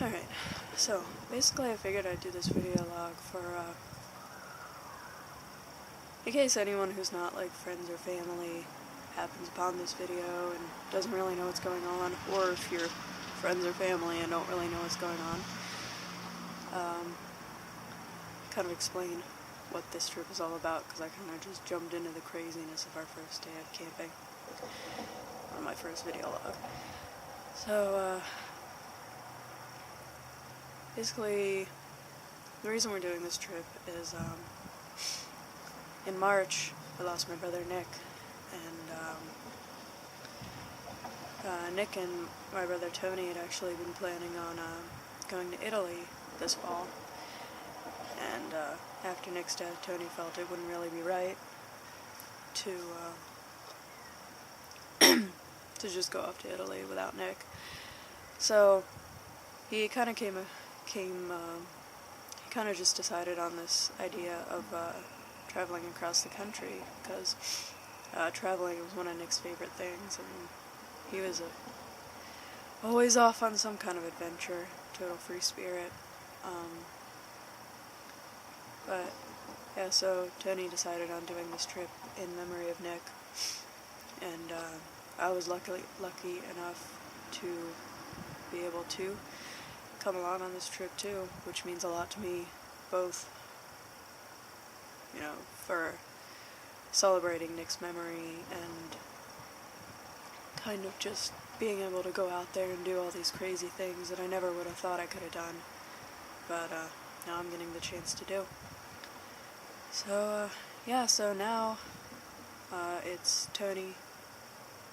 Alright, so basically I figured I'd do this video log for, in case anyone who's not like friends or family happens upon this video and doesn't really know what's going on, or if you're friends or family and don't really know what's going on, kind of explain what this trip is all about, because I kind of just jumped into the craziness of our first day of camping on my first video log. So, basically, the reason we're doing this trip is, in March, I lost my brother Nick, and Nick and my brother Tony had actually been planning on going to Italy this fall, and after Nick's death, Tony felt it wouldn't really be right to to just go off to Italy without Nick. So he kind of he kind of just decided on this idea of traveling across the country, because traveling was one of Nick's favorite things, and he was always off on some kind of adventure, total free spirit. But yeah, so Tony decided on doing this trip in memory of Nick, and I was lucky enough to be able to come along on this trip too, which means a lot to me, both, you know, for celebrating Nick's memory and kind of just being able to go out there and do all these crazy things that I never would have thought I could have done, but now I'm getting the chance to do. So yeah, so now it's Tony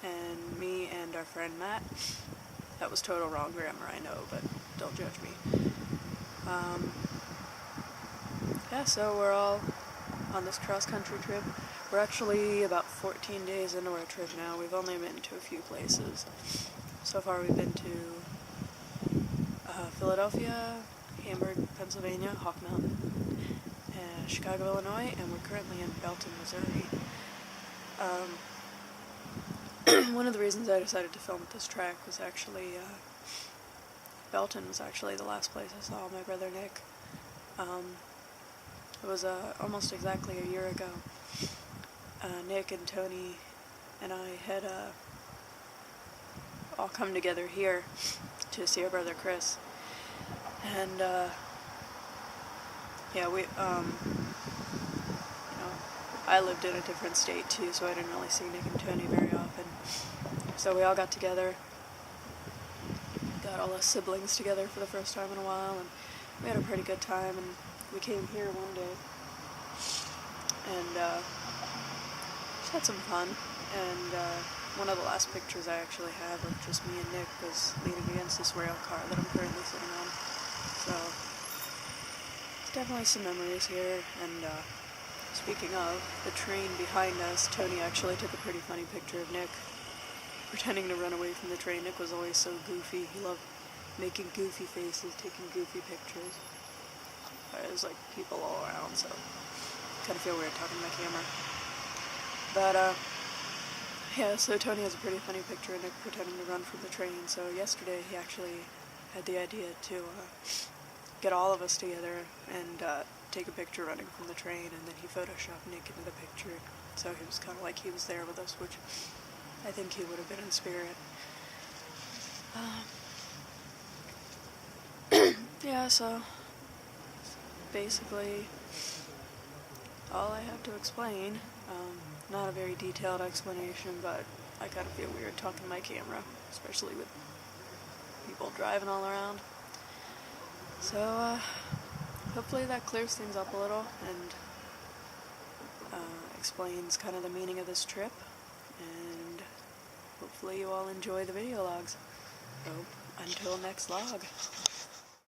and me and our friend Matt. That was total wrong grammar, I know, but don't judge me. Yeah, so we're all on this cross-country trip. We're actually about 14 days into our trip now. We've only been to a few places. So far we've been to Philadelphia, Hamburg, Pennsylvania, Hawk Mountain, Chicago, Illinois, and we're currently in Belton, Missouri. One of the reasons I decided to film this track was actually, Belton was actually the last place I saw my brother Nick. It was almost exactly a year ago. Nick and Tony and I had all come together here to see our brother Chris. And yeah, we, I lived in a different state too, so I didn't really see Nick and Tony very often. So we all got together, got all us siblings together for the first time in a while, and we had a pretty good time, and we came here one day, and just had some fun, and one of the last pictures I actually have of just me and Nick was leaning against this rail car that I'm currently sitting on. So there's definitely some memories here, and speaking of, the train behind us, Tony actually took a pretty funny picture of Nick pretending to run away from the train. Nick was always so goofy. He loved making goofy faces, taking goofy pictures. There's like people all around, so kind of feel weird talking to my camera. But yeah, so Tony has a pretty funny picture of Nick pretending to run from the train. So yesterday he actually had the idea to get all of us together and take a picture running from the train, and then he photoshopped Nick into the picture, so he was kind of like he was there with us, which I think he would have been in spirit. Yeah, so basically all I have to explain. Not a very detailed explanation, but I kind of feel weird talking to my camera, especially with people driving all around. So hopefully that clears things up a little and explains kind of the meaning of this trip, and hopefully you all enjoy the video logs. So until next log.